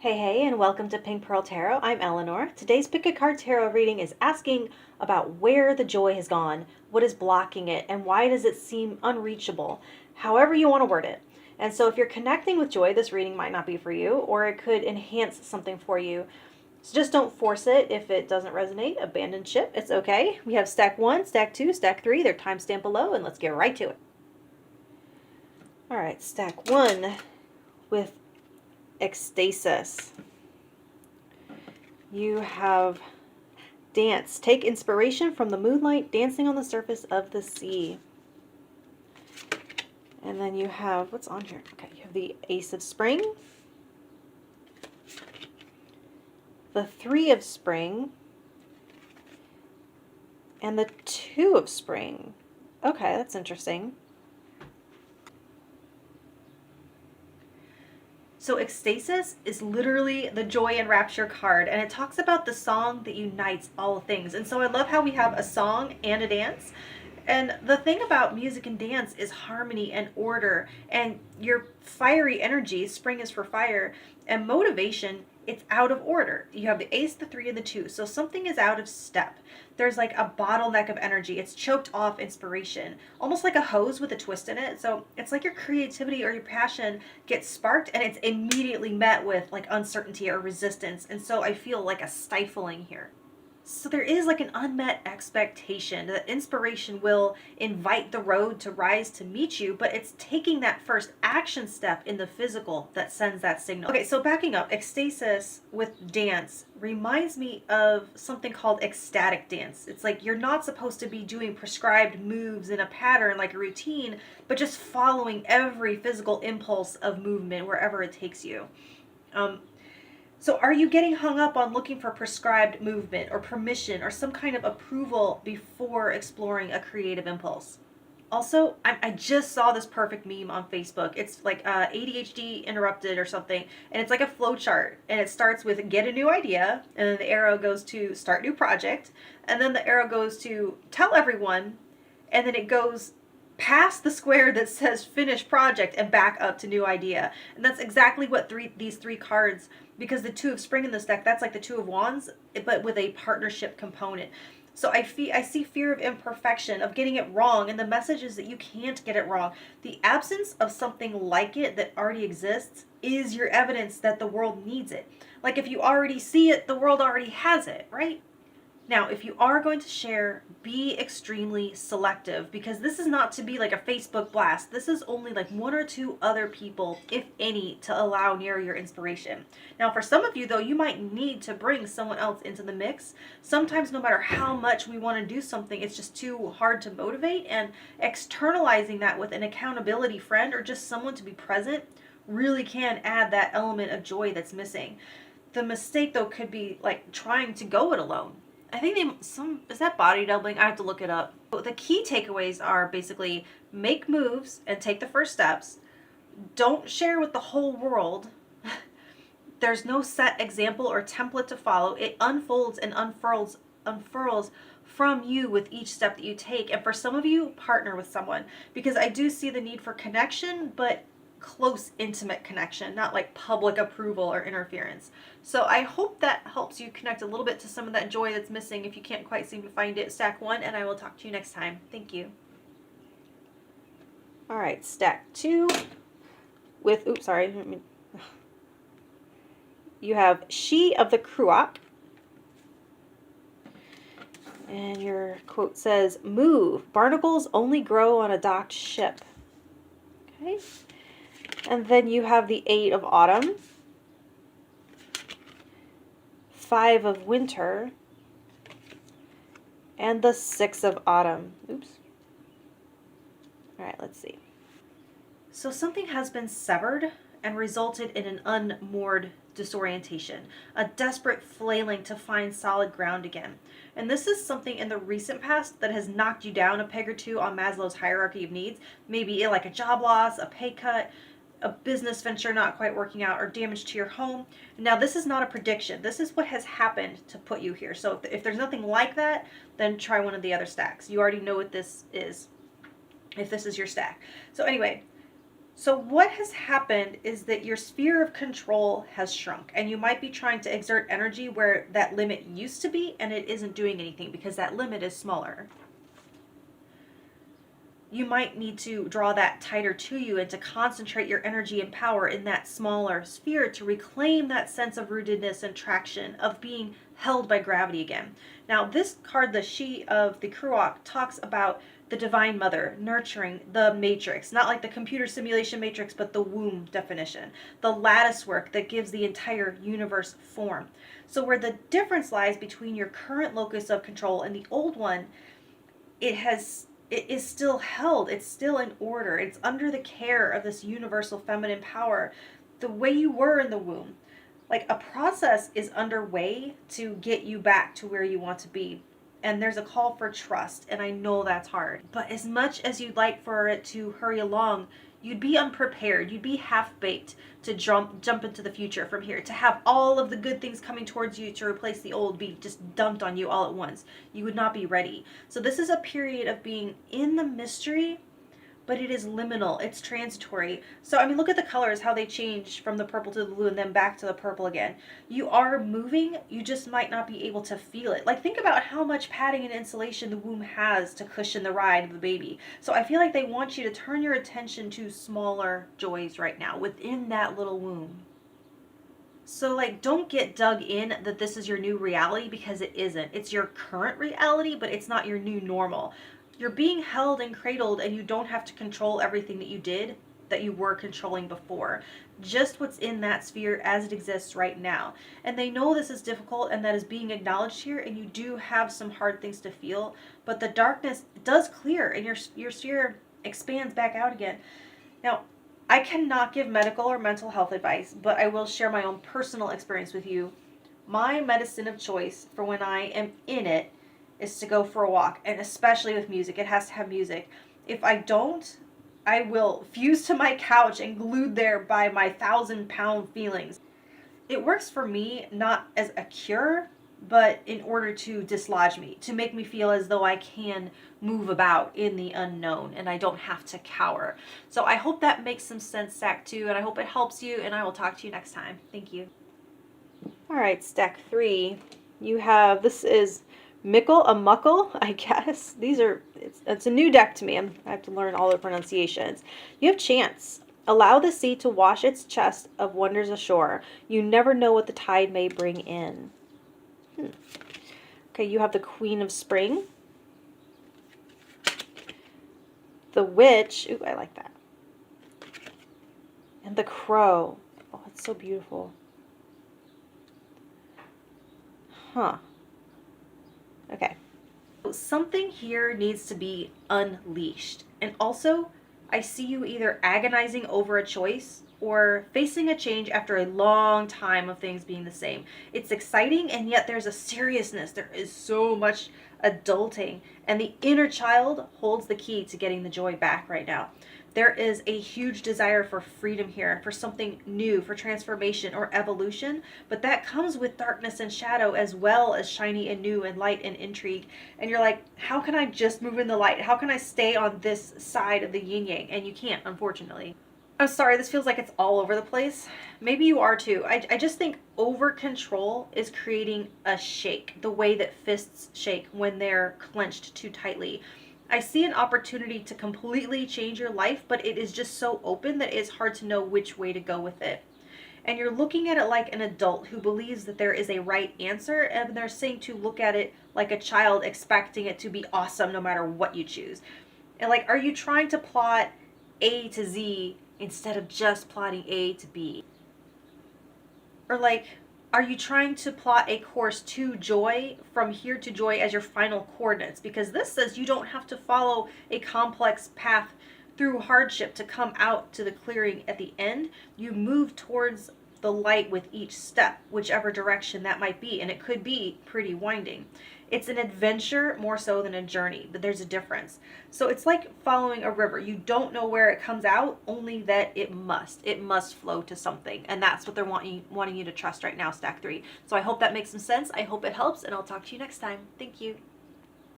Hey, and welcome to Pink Pearl Tarot. I'm Eleanor. Today's Pick a Card Tarot reading is asking about where the joy has gone, what is blocking it, and why does it seem unreachable, however you want to word it. And so if you're connecting with joy, this reading might not be for you, or it could enhance something for you. So just don't force it. If it doesn't resonate, abandon ship. It's okay. We have stack 1, stack 2, stack 3. They're timestamped below, and let's get right to it. All right, stack 1 with ecstasis. You have dance. Take inspiration from the moonlight dancing on the surface of the sea. And then you have, what's on here? Okay, you have the Ace of Spring, the Three of Spring, and the Two of Spring. Okay, that's interesting. So ecstasis is literally the joy and rapture card, and it talks about the song that unites all things. And so I love how we have a song and a dance. And the thing about music and dance is harmony and order, and your fiery energy, spring is for fire, and motivation, it's out of order. You have the ace, the three, and the two. So something is out of step. There's like a bottleneck of energy. It's choked off inspiration, almost like a hose with a twist in it. So it's like your creativity or your passion gets sparked and it's immediately met with like uncertainty or resistance. And so I feel like a stifling here. So there is like an unmet expectation that inspiration will invite the road to rise to meet you, but it's taking that first action step in the physical that sends that signal. Okay, so backing up, ecstasis with dance reminds me of something called ecstatic dance. It's like you're not supposed to be doing prescribed moves in a pattern like a routine, but just following every physical impulse of movement wherever it takes you. So are you getting hung up on looking for prescribed movement or permission or some kind of approval before exploring a creative impulse? Also, I just saw this perfect meme on Facebook. It's like ADHD interrupted or something, and it's like a flow chart, and it starts with get a new idea, and then the arrow goes to start new project, and then the arrow goes to tell everyone, and then it goes past the square that says finish project and back up to new idea. And that's exactly what these three cards, because the Two of Spring in this deck, that's like the Two of Wands, but with a partnership component. So I see fear of imperfection, of getting it wrong, and the message is that you can't get it wrong. The absence of something like it that already exists is your evidence that the world needs it. Like if you already see it, the world already has it, right? Now, if you are going to share, be extremely selective, because this is not to be like a Facebook blast. This is only like one or two other people, if any, to allow near your inspiration. Now, for some of you, though, you might need to bring someone else into the mix. Sometimes, no matter how much we want to do something, it's just too hard to motivate, and externalizing that with an accountability friend or just someone to be present really can add that element of joy that's missing. The mistake, though, could be like trying to go it alone. I think is that body doubling? I have to look it up. But the key takeaways are basically make moves and take the first steps. Don't share with the whole world. There's no set example or template to follow. It unfolds and unfurls from you with each step that you take. And for some of you, partner with someone, because I do see the need for connection, but close, intimate connection, not like public approval or interference. So I hope that helps you connect a little bit to some of that joy that's missing if you can't quite seem to find it. Stack 1, and I will talk to you next time. Thank you. All right, stack 2 with, you have She of the Cruach. And your quote says, move, barnacles only grow on a docked ship. Okay. And then you have the Eight of Autumn, Five of Winter, and the Six of Autumn. Oops. All right, let's see. So something has been severed and resulted in an unmoored disorientation, a desperate flailing to find solid ground again. And this is something in the recent past that has knocked you down a peg or two on Maslow's hierarchy of needs. Maybe like a job loss, a pay cut, a business venture not quite working out, or damage to your home. Now, this is not a prediction. This is what has happened to put you here. So if there's nothing like that, then try one of the other stacks. You already know what this is, if this is your stack. So anyway, So what has happened is that your sphere of control has shrunk, and you might be trying to exert energy where that limit used to be, and it isn't doing anything because that limit is smaller. You might need to draw that tighter to you and to concentrate your energy and power in that smaller sphere to reclaim that sense of rootedness and traction of being held by gravity again. Now, this card, the She of the Kruok, talks about the Divine Mother nurturing the matrix, not like the computer simulation matrix, but the womb definition, the lattice work that gives the entire universe form. So, where the difference lies between your current locus of control and the old one, it is still held, it's still in order, it's under the care of this universal feminine power, the way you were in the womb. Like, a process is underway to get you back to where you want to be, and there's a call for trust, and I know that's hard, but as much as you'd like for it to hurry along, you'd be unprepared, you'd be half-baked to jump into the future from here, to have all of the good things coming towards you to replace the old be just dumped on you all at once. You would not be ready. So this is a period of being in the mystery, but it is liminal, it's transitory. So, I mean, look at the colors, how they change from the purple to the blue and then back to the purple again. You are moving, you just might not be able to feel it. Like, think about how much padding and insulation the womb has to cushion the ride of the baby. So I feel like they want you to turn your attention to smaller joys right now within that little womb. So, like, don't get dug in that this is your new reality, because it isn't. It's your current reality, but it's not your new normal. You're being held and cradled, and you don't have to control everything that you did, that you were controlling before. Just what's in that sphere as it exists right now. And they know this is difficult and that is being acknowledged here, and you do have some hard things to feel, but the darkness does clear and your sphere expands back out again. Now, I cannot give medical or mental health advice, but I will share my own personal experience with you. My medicine of choice for when I am in it is to go for a walk, and especially with music. It has to have music. If I don't, I will fuse to my couch and glued there by my 1,000-pound feelings. It works for me not as a cure, but in order to dislodge me, to make me feel as though I can move about in the unknown and I don't have to cower. So I hope that makes some sense, stack 2, and I hope it helps you, and I will talk to you next time. Thank you. All right, stack 3. You have, this is Mickle, a Muckle, I guess. It's a new deck to me. I have to learn all the pronunciations. You have Chance. Allow the sea to wash its chest of wonders ashore. You never know what the tide may bring in. Okay, you have the Queen of Spring. The Witch. Ooh, I like that. And the Crow. Oh, it's so beautiful. Huh. Okay. Something here needs to be unleashed. And also, I see you either agonizing over a choice or facing a change after a long time of things being the same. It's exciting, and yet there's a seriousness. There is so much adulting, and the inner child holds the key to getting the joy back right now. There is a huge desire for freedom here, for something new, for transformation or evolution, but that comes with darkness and shadow as well as shiny and new and light and intrigue. And you're like, how can I just move in the light? How can I stay on this side of the yin yang? And you can't, unfortunately. I'm sorry, this feels like it's all over the place. Maybe you are too. I just think over control is creating a shake, the way that fists shake when they're clenched too tightly. I see an opportunity to completely change your life, but it is just so open that it's hard to know which way to go with it. And you're looking at it like an adult who believes that there is a right answer, and they're saying to look at it like a child, expecting it to be awesome no matter what you choose. And like, are you trying to plot A to Z instead of just plotting A to B? Or like, are you trying to plot a course to joy, from here to joy as your final coordinates? Because this says you don't have to follow a complex path through hardship to come out to the clearing at the end. You move towards the light with each step, whichever direction that might be, and it could be pretty winding. It's an adventure more so than a journey, but there's a difference. So it's like following a river. You don't know where it comes out, only that it must flow to something, and that's what they're wanting you to trust right now, stack 3. So I hope that makes some sense. I hope it helps, and I'll talk to you next time. Thank you.